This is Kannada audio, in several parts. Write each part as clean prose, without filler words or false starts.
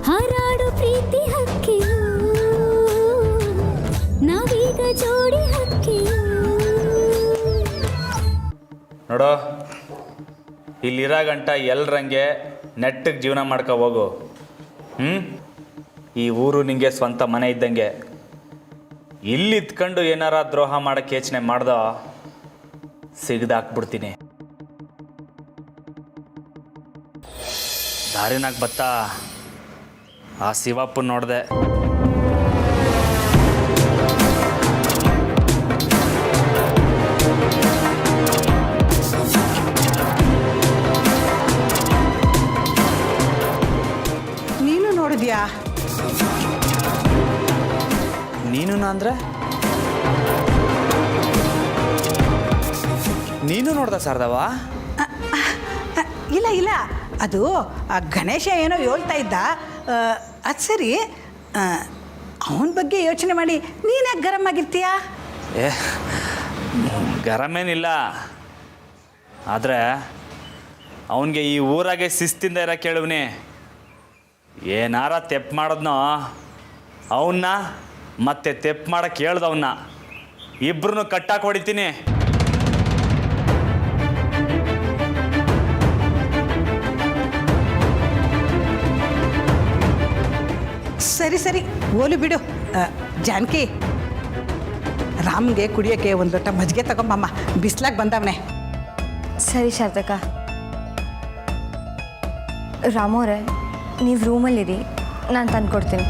ಹಾರಾಡು ಪ್ರೀತಿ ಹಕ್ಕಿಯು ನಾವೀಗ ಜೋಡಿ ಹಕ್ಕಿಯು. ನೋಡೋ, ಇಲ್ಲಿರೋ ಗಂಟ ಎಲ್ರಂಗೆ ನೆಟ್ಟಿಗೆ ಜೀವನ ಮಾಡ್ಕೊ ಹೋಗು. ಈ ಊರು ನಿಂಗೆ ಸ್ವಂತ ಮನೆ ಇದ್ದಂಗೆ. ಇಲ್ಲಿ ಇತ್ಕೊಂಡು ಏನಾರ ದ್ರೋಹ ಮಾಡೋಕ್ಕೆ ಯೋಚನೆ ಮಾಡ್ದೋ ಸಿಗದಾಕ್ಬಿಡ್ತೀನಿ. ದಾರಿನಾಗ ಬತ್ತಾ ಆ ಶಿವಪ್ಪನ ನೋಡಿದೆ. ನೀನು ನೋಡಿದ್ಯಾ? ನೀನು ಅಂದ್ರೆ ನೀನು ನೋಡ್ದ ಶಾರದವ್ವ? ಇಲ್ಲ ಇಲ್ಲ, ಅದು ಗಣೇಶ ಏನೋ ಹೇಳ್ತಾ ಇದ್ದ. ಅದು ಸರಿ, ಅವನ ಬಗ್ಗೆ ಯೋಚನೆ ಮಾಡಿ ನೀನ್ಯಾಕೆ ಗರಂ ಆಗಿರ್ತೀಯ? ಏ ಗರಮೇನಿಲ್ಲ, ಆದರೆ ಅವನಿಗೆ ಈ ಊರಾಗೆ ಶಿಸ್ತಿಂದ ಇರೋ ಕೇಳುವನಿ. ಏನಾರ ತೆಪ್ಪು ಮಾಡಿದ್ನೋ ಅವನ್ನ ಮತ್ತೆ ತೆಪ್ಪು ಮಾಡೋಕ್ಕೆ ಹೇಳ್ದವನ್ನ ಇಬ್ಬರನ್ನು ಕಟ್ಟಾಕಿ ಹೊಡಿತೀನಿ. ಸರಿ ಸರಿ, ಓಲಿ ಬಿಡು. ಜಾನಕಿ, ರಾಮ್ಗೆ ಕುಡಿಯೋಕ್ಕೆ ಒಂದು ಲೋಟ ಮಜ್ಜಿಗೆ ತಗೊಂಬಮ್ಮ, ಬಿಸ್ಲಾಗ ಬಂದವನೆ. ಸರಿ ಶಾರದಕ್ಕ. ರಾಮೋರೆ, ನೀವು ರೂಮಲ್ಲಿರಿ, ನಾನು ತಂದುಕೊಡ್ತೀನಿ.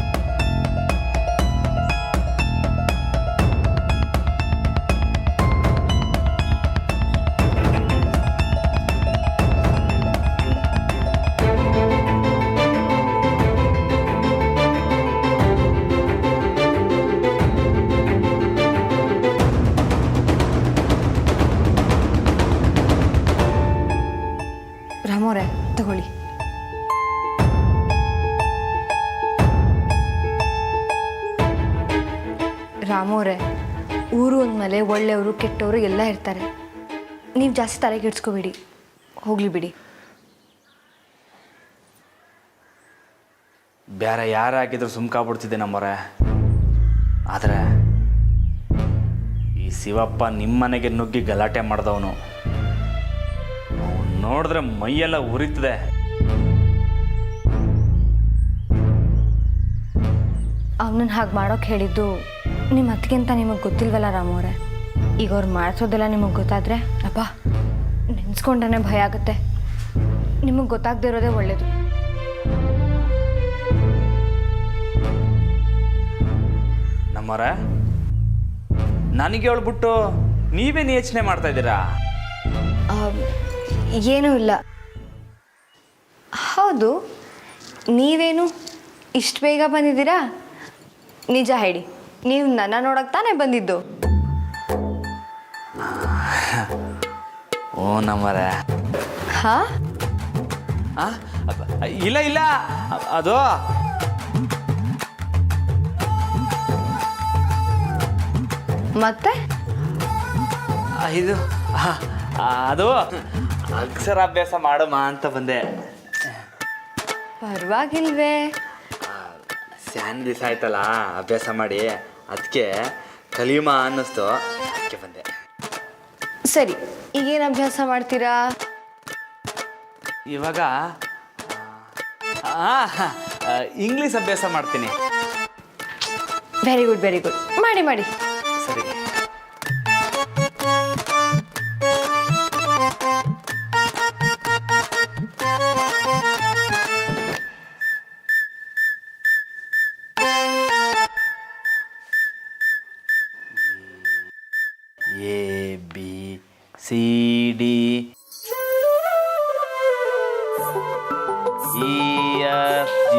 ರಾಮೋರೆ ತಗೊಳ್ಳಿ. ರಾಮೋರೆ, ಊರು ಅಂದಮೇಲೆ ಒಳ್ಳೆಯವರು ಕೆಟ್ಟವರು ಎಲ್ಲ ಇರ್ತಾರೆ. ನೀವು ಜಾಸ್ತಿ ತಲೆಗೆ ಇಡ್ಸ್ಕೊಬೇಡಿ, ಹೋಗಲಿ ಬಿಡಿ. ಬೇರೆ ಯಾರು ಹಾಕಿದ್ರು ಸುಮ್ಕಾಗ್ಬಿಡ್ತಿದ್ದೆ ನಮ್ಮವ್ರೆ. ಆದರೆ ಈ ಶಿವಪ್ಪ ನಿಮ್ಮನೆಗೆ ನುಗ್ಗಿ ಗಲಾಟೆ ಮಾಡಿದವನು. ಅವನು ನೋಡಿದ್ರೆ ಮೈಯೆಲ್ಲ ಉರಿತದೆ. ಅವನನ್ನು ಹಾಗೆ ಮಾಡೋಕ್ಕೆ ಹೇಳಿದ್ದು ನಿಮ್ಮ ಅತ್ತಿಗೆಂತ ನಿಮಗೆ ಗೊತ್ತಿಲ್ವಲ್ಲ ರಾಮೋರೆ. ಈಗ ಅವ್ರು ಮಾಡಿಸೋದೆಲ್ಲ ನಿಮಗೆ ಗೊತ್ತಾದರೆ ಅಪ್ಪ ನೆನೆಸ್ಕೊಂಡ್ರೆ ಭಯ ಆಗುತ್ತೆ. ನಿಮಗೆ ಗೊತ್ತಾಗದೇ ಇರೋದೇ ಒಳ್ಳೆಯದು. ನಮ್ಮವ್ರೆ, ನನಗೆ ಹೇಳ್ಬಿಟ್ಟು ನೀವೇನು ಯೋಚನೆ ಮಾಡ್ತಾ ಇದ್ದೀರಾ? ಏನೂ ಇಲ್ಲ. ಹೌದು, ನೀವೇನು ಇಷ್ಟು ಬೇಗ ಬಂದಿದ್ದೀರಾ? ನಿಜ ಹೇಳಿ, ನೀವು ನನ್ನ ನೋಡಕ್ಕೆ ತಾನೇ ಬಂದಿದ್ದು? ಓ ನಮ್ಮರೆ. ಹಾಂ, ಇಲ್ಲ ಇಲ್ಲ, ಅದು ಮತ್ತೆ ಇದು ಅದು ಅಕ್ಷರಾಭ್ಯಾಸ ಮಾಡಮ್ಮ ಅಂತ ಬಂದೆ. ಪರವಾಗಿಲ್ವೇ? ಸ್ಯಾನ್ ದಿವಸ ಆಯ್ತಲ್ಲ ಅಭ್ಯಾಸ ಮಾಡಿ, ಅದಕ್ಕೆ ಕಲಿಯುಮ ಅನ್ನಿಸ್ತು, ಅದಕ್ಕೆ ಬಂದೆ. ಸರಿ, ಈಗೇನು ಅಭ್ಯಾಸ ಮಾಡ್ತೀರಾ? ಇವಾಗ ಇಂಗ್ಲೀಷ್ ಅಭ್ಯಾಸ ಮಾಡ್ತೀನಿ. ವೆರಿ ಗುಡ್ ವೆರಿ ಗುಡ್, ಮಾಡಿ ಮಾಡಿ. ಸರಿ. A B C D E F G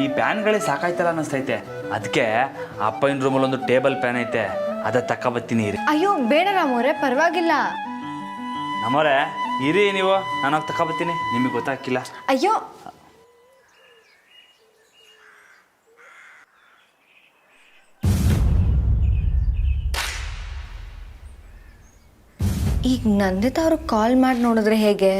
ಈ ಪ್ಯಾನ್ಗಳೇ ಸಾಕಾಯ್ತಲ್ಲ ಅನ್ನಿಸ್ತೈತೆ. ಅದಕ್ಕೆ ಅಪ್ಪನ ರೂಮಲ್ಲಿ ಒಂದು ಟೇಬಲ್ ಪ್ಯಾನ್ ಐತೆ, ಅದ ತಗೊಬತ್ತೀನಿ ಇರಿ. ಅಯ್ಯೋ ಬೇಡ ರಾಮೋರೆ, ಪರವಾಗಿಲ್ಲ. ನಮ್ಮವರೇ ಇರಿ ನೀವು, ನಾನು ಹೋಗಿ ತಗೊಬತ್ತೀನಿ, ನಿಮಗೆ ಗೊತ್ತಾಗಿಲ್ಲ. ಅಯ್ಯೋ ಈಗ ನಂದಿತಾ ಅವ್ರಿಗೆ ಕಾಲ್ ಮಾಡಿ ನೋಡಿದ್ರೆ ಹೇಗೆ?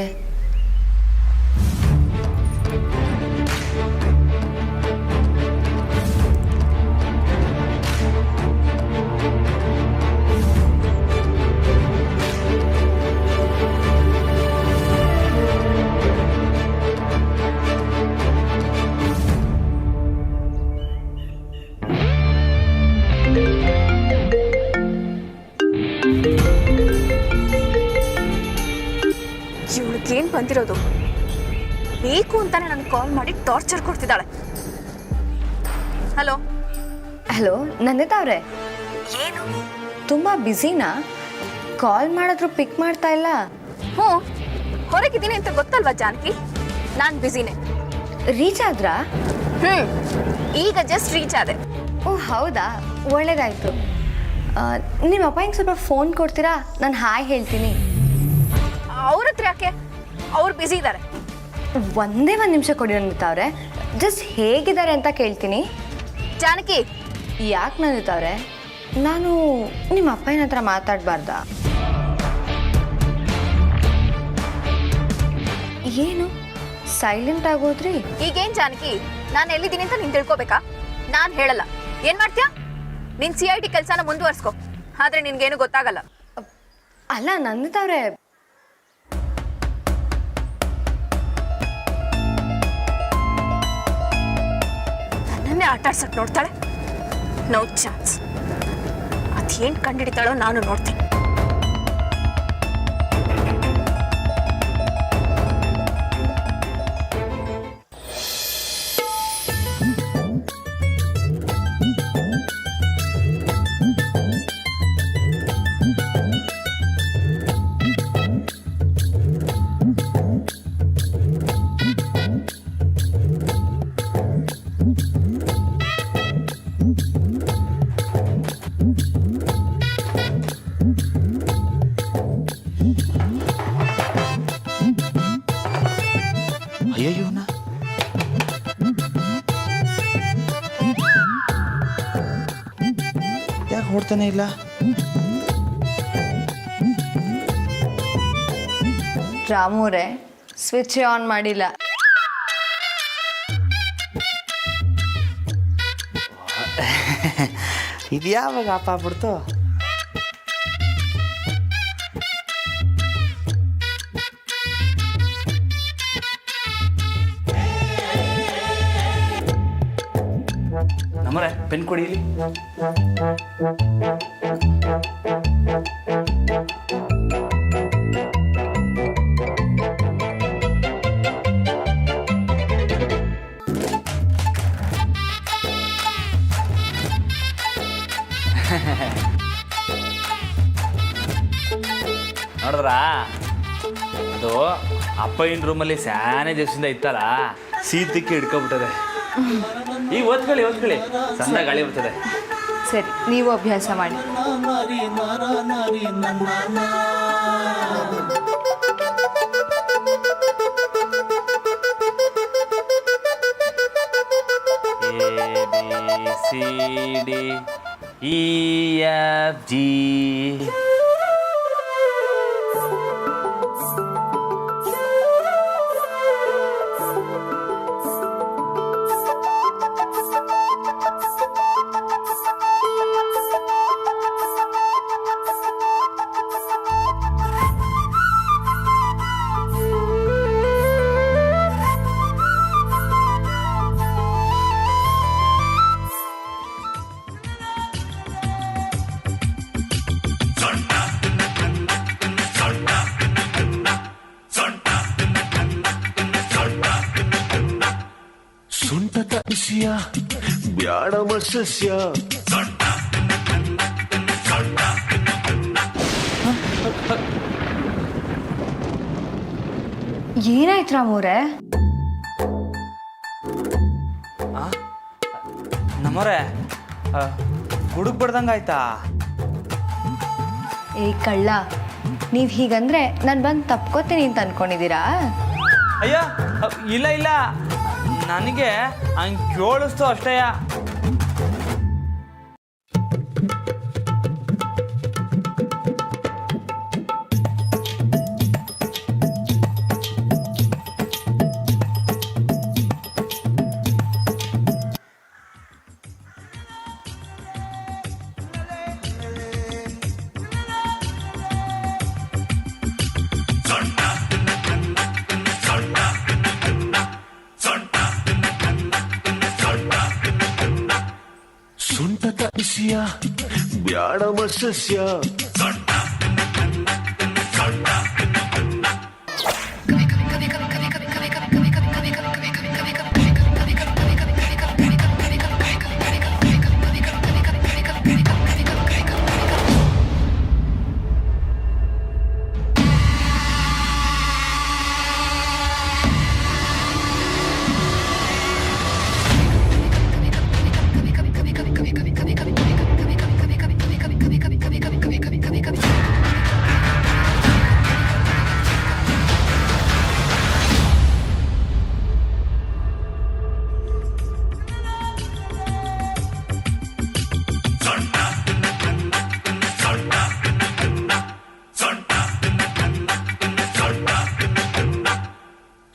ಇವಳಿಗೇನು ಬಂದಿರೋದು? ಬೇಕು ಅಂತಾನೆ ನನಗೆ ಕಾಲ್ ಮಾಡಿ ಟಾರ್ಚರ್ ಕೊಡ್ತಿದ್ದಾಳೆ. ಹಲೋ ಹಲೋ ನಂದಿತಾ ಅವರೇ, ಏನು? ತುಂಬ ಬ್ಯುಸಿನಾ? ಕಾಲ್ ಮಾಡಿದ್ರು ಪಿಕ್ ಮಾಡ್ತಾ ಇಲ್ಲ. ಹ್ಞೂ, ಹೊರಗಿದ್ದೀನಿ ಅಂತ ಗೊತ್ತಲ್ವಾ ಜಾನಕಿ, ನಾನು ಬ್ಯುಸಿನೇ. ರೀಚ್ ಆದ್ರಾ? ಈಗ ಜಸ್ಟ್ ರೀಚ್ ಆದೆ. ಓ ಹೌದಾ, ಒಳ್ಳೇದಾಯ್ತು. ನಿಮ್ಮ ಅಪ್ಪಂಗೆ ಸ್ವಲ್ಪ ಫೋನ್ ಕೊಡ್ತೀರಾ? ನಾನು ಹಾಯ್ ಹೇಳ್ತೀನಿ. ಅವ್ರ ಹತ್ರ ಯಾಕೆ? ಅವ್ರು ಬ್ಯುಸಿ ಇದ್ದಾರೆ. ಒಂದೇ ಒಂದು ನಿಮಿಷ ಕೊಡಿ ನಂದಿತಾ ಅವರೇ, ಜಸ್ಟ್ ಹೇಗಿದ್ದಾರೆ ಅಂತ ಕೇಳ್ತೀನಿ. ಜಾನಕಿ, ಯಾಕೆ ನಂದಿತಾ ಅವರೇ, ನಾನು ನಿಮ್ಮ ಅಪ್ಪನ ಹತ್ರ ಮಾತಾಡಬಾರ್ದಾ? ಏನು ಸೈಲೆಂಟ್ ಆಗೋದ್ರಿ? ಈಗೇನು ಜಾನಕಿ, ನಾನು ಎಲ್ಲಿದ್ದೀನಿ ಅಂತ ನೀನು ತಿಳ್ಕೊಬೇಕಾ? ನಾನು ಹೇಳಲ್ಲ. ಏನು ಮಾಡ್ತೀಯಾ? ನಿನ್ನ CID ಕೆಲಸನ ಮುಂದುವರ್ಸ್ಕೊ, ಆದರೆ ನಿನ್ಗೇನು ಗೊತ್ತಾಗಲ್ಲ. ಅಲ್ಲ ನಂದಿತಾ ಅವರೇ, ನನ್ನನ್ನೇ ಆಟ ಆಡ್ಸಕ್ಕೆ ನೋಡ್ತಾಳೆ. No chance. ಅದೇನು ಕಂಡಿಡಿತಾಳೋ ನಾನು ನೋಡ್ತೀನಿ. ಅಯ್ಯೋನ ಯಾಕೆ ಹೊಡ್ತಾನೆ ಇಲ್ಲ? ರಾಮೂರೇ ಸ್ವಿಚ್ ಆನ್ ಮಾಡಿಲ್ಲ. ಇದು ಯಾವಾಗ ಆಫ್ ಆಗ್ಬಿಡ್ತು? ನಮ್ಮರೆ ಪೆನ್ ಕೊಡಿ ಇಲ್ಲಿ. ನೋಡಿದ್ರಾ, ಅದು ಅಪ್ಪಯ್ಯನ ರೂಮಲ್ಲಿ ಸ್ಯಾನೆ ದಿವಸದಿಂದ ಇತ್ತಲ್ಲ, ಶೀತಕ್ಕೆ ಹಿಡ್ಕೊಬಿಟ್ಟದೆ. ಈಗ ಓದ್ಕೊಳ್ಳಿ, ಸಣ್ಣ ಗಾಳಿ ಬರ್ತದೆ. ಸರಿ, ನೀವು ಅಭ್ಯಾಸ ಮಾಡಿ. ABCD EFG. ಸುಂಟದ ವಿಷಯ ಬ್ಯಾಡಮ ಸಸ್ಯ. ಏನಾಯ್ತು ರಾಮೂರೇ? ನಮ್ಮರೆ ಹುಡುಕ್ಬಿಡ್ದಂಗೆ ಆಯ್ತಾ? ಏ ಕಳ್ಳ, ನೀವು ಹೀಗಂದ್ರೆ ನಾನು ಬಂದು ತಪ್ಕೋತೀನಿ ಅಂತ ಅನ್ಕೊಂಡಿದ್ದೀರಾ? ಅಯ್ಯೋ ಇಲ್ಲ ಇಲ್ಲ, ನನಗೆ ಹಂಗೆ ಕೇಳಿಸ್ತು ಅಷ್ಟೇ. ಸೊಂಟದ ಬಿಸಿಯ ಬ್ಯಾಡ ಮಸಸ್ಯ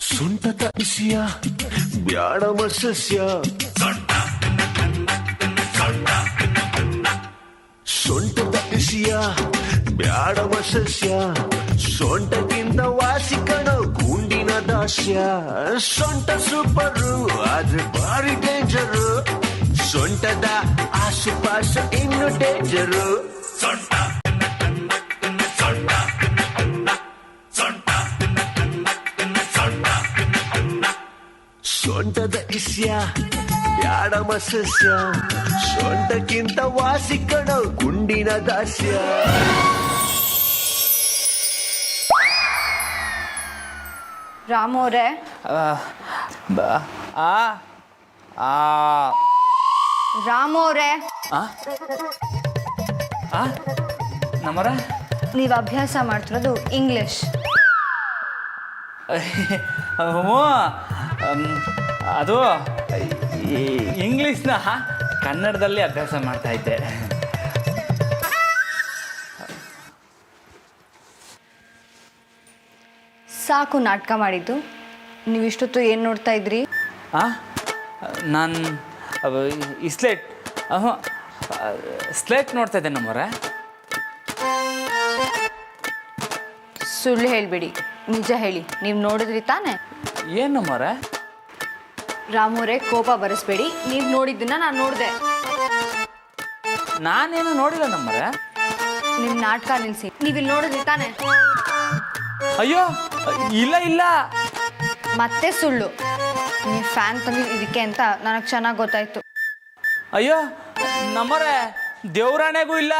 ಸೊಂಟದ ಬಿಸಿಯ ಬ್ಯಾಡ ಮಸಸ್ಯ ಸೊಂಟದ ಬಿಸಿಯ ಬ್ಯಾಡ ಮಸಸ್ಯ ಸೊಂಟಕ್ಕಿಂತ ವಾಸಿ ಕಣ ಗುಂಡಿನ ದಾಸ್ಯ ಸೊಂಟ ಸೂಪರು ಆದ್ರೆ ಭಾರಿ ಡೇಂಜರು ಸೊಂಟದ ಆಸುಪಾಸ ಇನ್ನು ಡೇಂಜರು ಸೊಂಟದ ಇಸ್ಯ ಬ್ಯಾಡ ಮಸಸ್ಯ ಸೊಂಟಕ್ಕಿಂತ ವಾಸಿ ಕಣ ಗುಂಡಿನ ದಾಸ್ಯ. ರಾಮು ಅವರೇ, ರಾಮು ಅವರೇ, ನಮ್ಮರ ನೀವು ಅಭ್ಯಾಸ ಮಾಡ್ತಿರೋದು ಇಂಗ್ಲಿಷ್. ಹ್ಞೂ, ಅದು ಇಂಗ್ಲೀಷ್ನ ಕನ್ನಡದಲ್ಲಿ ಅಭ್ಯಾಸ ಮಾಡ್ತಾ ಇದ್ದೆ. ಸಾಕು ನಾಟಕ ಮಾಡಿದ್ದು. ನೀವು ಇಷ್ಟೊತ್ತು ಏನು ನೋಡ್ತಾ ಇದ್ರಿ? ನಾನು ಸ್ಲೇಟ್ ನೋಡ್ತಾ ಇದ್ದೆ ನಮ್ಮರೆ. ಸುಳ್ಳು ಹೇಳಿಬಿಡಿ, ನಿಜ ಹೇಳಿ, ನೀವು ನೋಡಿದ್ರಿ ತಾನೆ? ಏನು ನಮ್ಮರೆ? ರಾಮೋರೇ, ಕೋಪ ಬರೆಸ್ಬೇಡಿ, ನೀವು ನೋಡಿದ್ದನ್ನ ನಾನು ನೋಡಿದೆ. ನಾನೇನು ನೋಡಿಲ್ಲ ನಮ್ಮರೆ. ನಿಮ್ಮ ನಾಟಕ ನಿಲ್ಲಿಸಿ, ನೀವು ಇಲ್ಲಿ ನೋಡಿದ್ರಿ ತಾನೆ? ಅಯ್ಯೋ ಇಲ್ಲ ಇಲ್ಲ. ಮತ್ತೆ ಸುಳ್ಳು. ನೀವು ಫ್ಯಾನ್ ತಂದಿದ್ದು ಇದಕ್ಕೆ ಅಂತ ನನಗೆ ಚೆನ್ನಾಗಿ ಗೊತ್ತಾಯ್ತು. ಅಯ್ಯೋ ನಮ್ಮರೆ, ದೇವ್ರಾಣೆಗೂ ಇಲ್ಲ.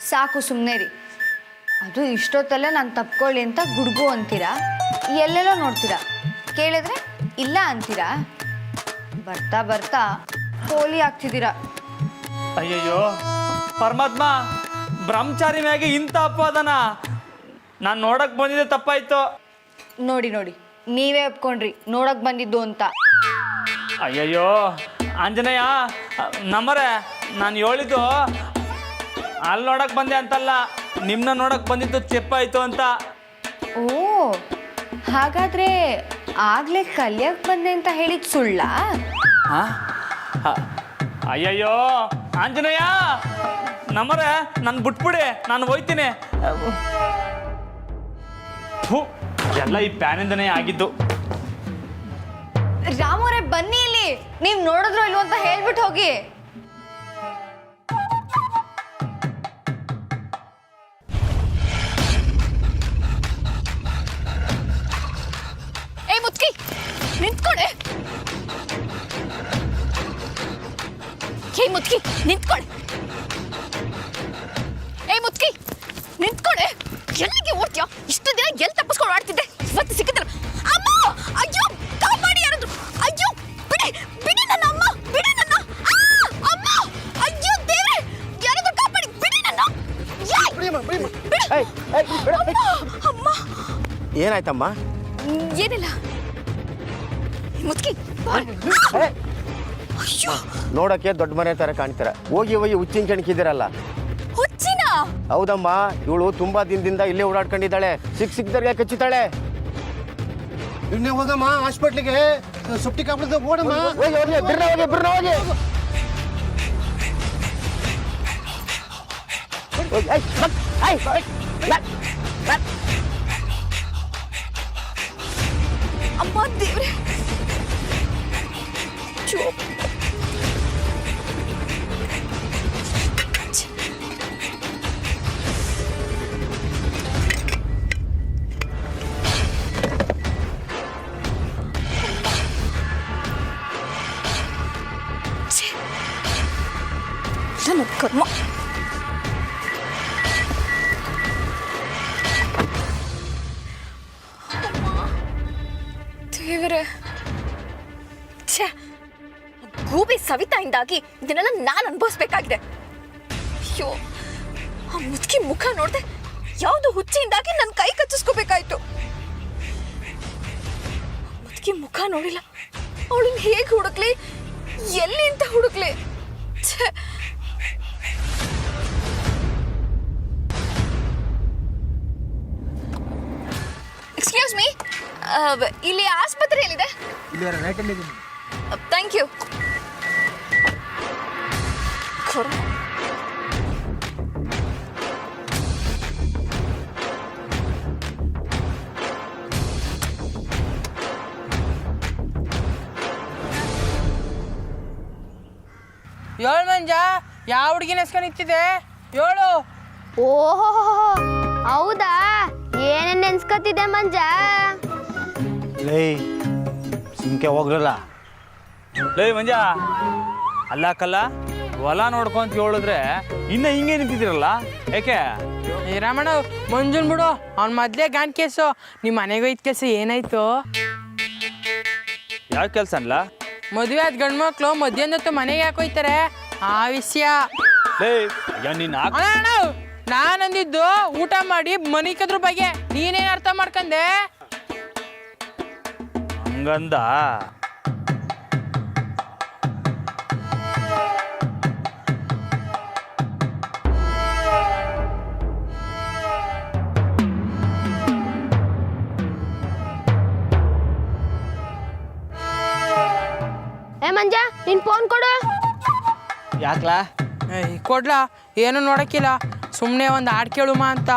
ಸಾಕು, ಸುಮ್ಮನೆ ರೀ. ಅದು ಇಷ್ಟೊತ್ತಲ್ಲೇ ನಾನು ತಪ್ಕೊಳ್ಳಿ ಅಂತ ಗುಡ್ಗು ಅಂತೀರಾ, ಎಲ್ಲೆಲ್ಲೋ ನೋಡ್ತೀರಾ, ಕೇಳಿದ್ರೆ ಇಲ್ಲ ಅಂತೀರಾ. ಬರ್ತಾ ಬರ್ತಾ ಪೋಲಿ ಆಗ್ತಿದ್ದೀರಾ. ಅಯ್ಯಯ್ಯೋ ಪರಮಾತ್ಮ, ಬ್ರಹ್ಮಚಾರಿ ಮ್ಯಾಗೆ ಇಂಥ ಅಪವಾದನ. ನಾನು ನೋಡಕ್ ಬಂದಿದ್ದೆ ತಪ್ಪಾಯ್ತು. ನೋಡಿ ನೋಡಿ, ನೀವೇ ಒಪ್ಕೊಂಡ್ರಿ ನೋಡಕ್ ಬಂದಿದ್ದು ಅಂತ. ಅಯ್ಯಯ್ಯೋ ಆಂಜನೇಯ, ನಮ್ಮರೆ, ನಾನು ಹೇಳಿದ್ದು ಅಲ್ಲಿ ನೋಡಕ್ ಬಂದೆ ಅಂತಲ್ಲ, ನಿಮ್ಮನ್ನ ನೋಡಕ್ ಬಂದಿದ್ದು ಚೆಪ್ಪಾಯ್ತು ಅಂತ. ಓ, ಹಾಗಾದ್ರೆ ಆಗ್ಲೇ ಕಲಿಯಕ್ಕೆ ಬಂದೆ ಅಂತ ಹೇಳಿದ್ ಸುಳ್ಳ? ಅಯ್ಯಯ್ಯೋ ಆಂಜನೇಯ, ನಮ್ಮರೆ, ನಾನು ಬಿಟ್ಬಿಡಿ, ನಾನು ಹೋಯ್ತೀನಿ. ಎಲ್ಲ ಈ ಪ್ಯಾನಿಂದನೇ ಆಗಿದ್ದು. ರಾಮೋರೇ, ಬನ್ನಿ ಇಲ್ಲಿ. ನೀವು ನೋಡಿದ್ರು ಇಲ್ವೋ ಅಂತ ಹೇಳ್ಬಿಟ್ಟು ಹೋಗಿ. ಏ ಮುತ್ಕಿ, ನಿಂತ್ಕೊಡೆ. ಏ ಮುತ್ಕಿ, ನಿಂತ್ಕೊಡೆ. ಏ ಮುತ್ಕಿ, ನಿಂತ್ಕೊಡೆ. ಎಲ್ಲಿಗೆ ಓಡ್ತೀಯ? ಇಷ್ಟು ದಿನ ಎಲ್ಲಿ ತಪ್ಪಿಸ್ಕೊಂಡು ಆಡ್ತಿದ್ದೆ, ಇವತ್ತು ಸಿಕ್ಕಿದ್ರ. ಅಮ್ಮ, ಅಯ್ಯೋ ಕಾಪಾಡಿ ಯಾರಾದ್ರು. ಅಯ್ಯೋ ಬಿಡಿ ಬಿಡಿ ನನ್ನ ಅಮ್ಮ, ಬಿಡಿ ನನ್ನ. ಏನಾಯ್ತಮ್ಮ? ಏನಿಲ್ಲ ಮುಚ್ಕಿ ಅಯ್ಯೋ ನೋಡಕ್ಕೆ ದೊಡ್ಡ ಮನೆ ತರ ಕಾಣ್ತಾರೆ. ಹೋಗಿ ಹೋಗಿ ಹುಚ್ಚಿನ ಕೆಣಕಿದ್ದೀರಲ್ಲ. ಹುಚ್ಚಿನ? ಹೌದಮ್ಮ, ಇವಳು ತುಂಬಾ ದಿನದಿಂದ ಇಲ್ಲೇ ಓಡಾಡ್ಕೊಂಡಿದ್ದಾಳೆ. ಸಿಕ್ದರ್ಗೆ ಕಚ್ಚುತ್ತಾಳೆ. ಇನ್ನೇ ಹೋಗಮ್ಮ ಹಾಸ್ಪಿಟ್ಲಿಗೆ, ಸುಟ್ಟಿ ಕಾಪಿಡ್ದು ಓಡಮ್ಮ. ಹೋಗಿ ಹೋಗಿ ಬಿರ್ನ ಹೋಗಿ ಬಿರ್ನ ಹೋಗಿ. ಅಮ್ಮ ದೇವ್ರೆ, ನನ್ನ ಕರ್ಮ. ದೇವರೇ, ಛೇ, ಗೂಬೆ ಸವಿತಾಯಿಂದಾಗಿ ಇದನ್ನೆಲ್ಲ ನಾನು ಅನುಭವಿಸ್ಬೇಕಾಗಿದೆ. ಅಯ್ಯೋ, ಆ ಮುದುಕಿ ಮುಖ ನೋಡ್ದೆ ಯಾವುದು ಹುಚ್ಚಿಂದಾಗಿ ನನ್ನ ಕೈ ಕಚ್ಚಿಸ್ಕೋಬೇಕಾಯ್ತು. ಮುದುಕಿ ಮುಖ ನೋಡಿಲ್ಲ, ಅವಳನ್ನ ಹೇಗೆ ಹುಡುಕ್ಲಿ, ಎಲ್ಲಿ ಅಂತ ಹುಡುಕ್ಲಿ? ಛೇ, ಎಕ್ಸ್ಕ್ಯೂಸ್ ಮೀ, ಇಲ್ಲಿ ಆಸ್ಪತ್ರೆ ಎಲ್ಲಿದೆ? Thank you. ಏಳು ಮಂಜ, ಯಾವ ಹುಡುಗಿನ ಎಸ್ಕೊಂಡು ನಿಂತಿದೆ? ಏಳು. ಓಹೋ, ಹೌದಾ? ಏನೇನು ನೆನ್ಸ್ಕೊತಿದ್ದೆ ಮಂಜ? ಲೇ ಸುಮ್ಕೆ ಹೋಗ್ರಲ್ಲ. ಲೇ ಮಂಜ, ಅಲ್ಲ ಕಲ್ಲ ಹೊಲ ನೋಡ್ಕೊಂತ ಹೇಳಿದ್ರೆ ಇನ್ನ ಹಿಂಗೆ ನಿಂತಿದ್ದೀರಲ್ಲ, ಯಾಕೆ? ಏ ರಾಮಣ್ಣ, ಮಂಜುನ್ ಬಿಡು, ಅವ್ನ ಮೊದ್ಲೇ ಗಾನ್ ಕೇಸು. ನಿಮ್ಮ ಮನೆಗೆ ಹೋಯ್ತು ಕೆಲಸ ಏನಾಯ್ತು? ಯಾವ ಕೆಲಸ ಅನ್ಲ? ಮದುವೆ ಆದ ಗಂಡು ಮಕ್ಳು ಮಧ್ಯಾಹ್ನ ಹೊತ್ತು ಮನೆಗೆ ಯಾಕೆ ಹೋಯ್ತಾರೆ, ಆ ವಿಷಯ. ಲೇ ನೀನು ಅಣ್ಣ, ನಾನು ಅಂದಿದ್ದು ಊಟ ಮಾಡಿ ಮನೆ ಕದ್ರ ಬಗ್ಗೆ. ನೀನೇನು ಅರ್ಥ ಮಾಡ್ಕಂದೆ? ಹಂಗಂದ? ಏ ಮಂಜ, ನಿನ್ ಫೋನ್ ಕೊಡು. ಯಾಕ್ಲಾ? ಕೊಡ್ಲಾ? ಏನು ನೋಡಕ್ಕಿಲ್ಲ, ಸುಮ್ಮನೆ ಒಂದು ಹಾಡು ಕೇಳುಮ ಅಂತ.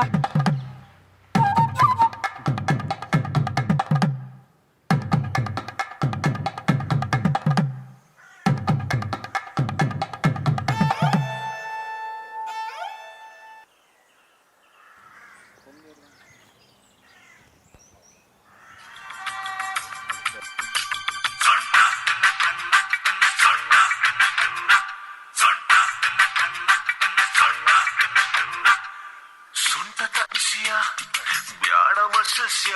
ಬ್ಯಾಡ ಮತ್ಸ್ಯ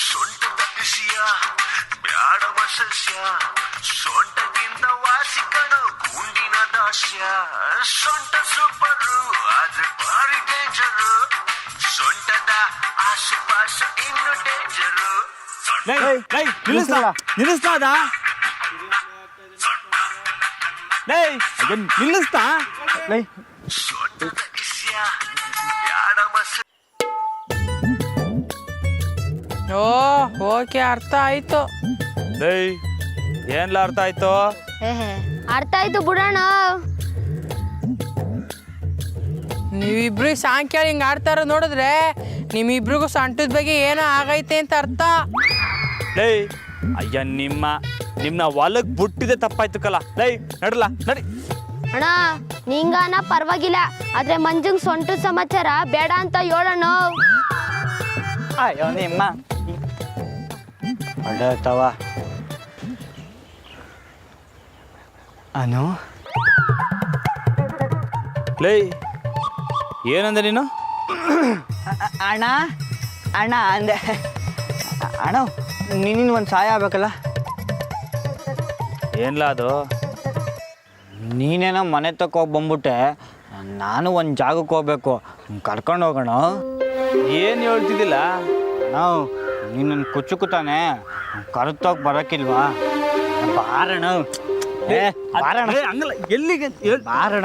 ಸೊಂಟದ ಬಿಸಿಯ ಬ್ಯಾಡ ಮತ್ಸ್ಯ ಸೊಂಟಕ್ಕಿಂತ ವಾಸಿ ಕಣೋ ಗುಂಡಿನ ದಾಸ್ಯ ಸೊಂಟ ಸೂಪರು ಆದ್ರೆ ಭಾರಿ ಡೇಂಜರು ಸೊಂಟದ ಆಸುಪಾಸು ಇನ್ನು ಡೇಂಜರು ನಿಲ್ಲಿಸ್ತಾ ನಿಲ್ಲಿಸ್ತಾ ಸೊಂಟದ ಬಿಸಿಯ ಬ್ಯಾಡ ಮತ್ಸ್ಯ. ಓ, ಓಕೆ, ಅರ್ಥ ಆಯ್ತು. ಏನ್ಲ ಅರ್ಥ ಆಯ್ತು? ಅರ್ಥ ಆಯ್ತು ಬಿಡೋಣ. ನೀವಿಬ್ರು ಸಾಂಗ್ ಕೇಳಿ ಹಿಂಗೆ ಆಡ್ತಾ ಇರೋದು ನೋಡಿದ್ರೆ ನಿಮ್ಮಿಬ್ರಿಗೂ ಸೊಂಟದ ಬಗ್ಗೆ ಏನೋ ಆಗೈತೆ ಅಂತ ಅರ್ಥ. ಅಯ್ಯ ನಿಮ್ನ ಹೊಲಕ್ ಬಿಟ್ಟಿದೆ ತಪ್ಪಾಯ್ತು ಕಲ. ನಡಲ್ಲ ನಡಿ. ಅಣ್ಣ, ನಿಂಗಾನ ಪರವಾಗಿಲ್ಲ, ಆದ್ರೆ ಮಂಜಂಗ್ ಸೊಂಟದ ಸಮಾಚಾರ ಬೇಡ ಅಂತ ಹೇಳೋಣ. ಅಯ್ಯೋ ನಿಮ್ಮ ಅಡ್ಡಾಯ್ತವ. ಅನು ಏನಂದೆ ನೀನು? ಅಣ್ಣ ಅಣ್ಣ ಅಂದೆ. ಅಣ್ಣ ನಿನ್ನ ಒಂದು ಸಹಾಯ ಆಗ್ಬೇಕಲ್ಲ. ಏನ್ಲ ಅದು? ನೀನೇನೋ ಮನೆ ತಕ್ಕ ಹೋಗಿ ಬಂದ್ಬಿಟ್ಟೆ, ನಾನು ಒಂದು ಜಾಗಕ್ಕೆ ಹೋಗ್ಬೇಕು, ಕರ್ಕೊಂಡು ಹೋಗೋಣ. ಏನು ಹೇಳ್ತಿದ್ದಿಲ್ಲ? ನಾವು ನೀನು ಕುಚ್ಚುಕುತ್ತಾನೆ ಕರೆತೋಗಿ ಬರೋಕ್ಕಿಲ್ವಾ? ಬಾರಣ. ಬಾರಣ ಹಂಗಲ್ಲ, ಎಲ್ಲಿಗೆ ಬಾರಣ.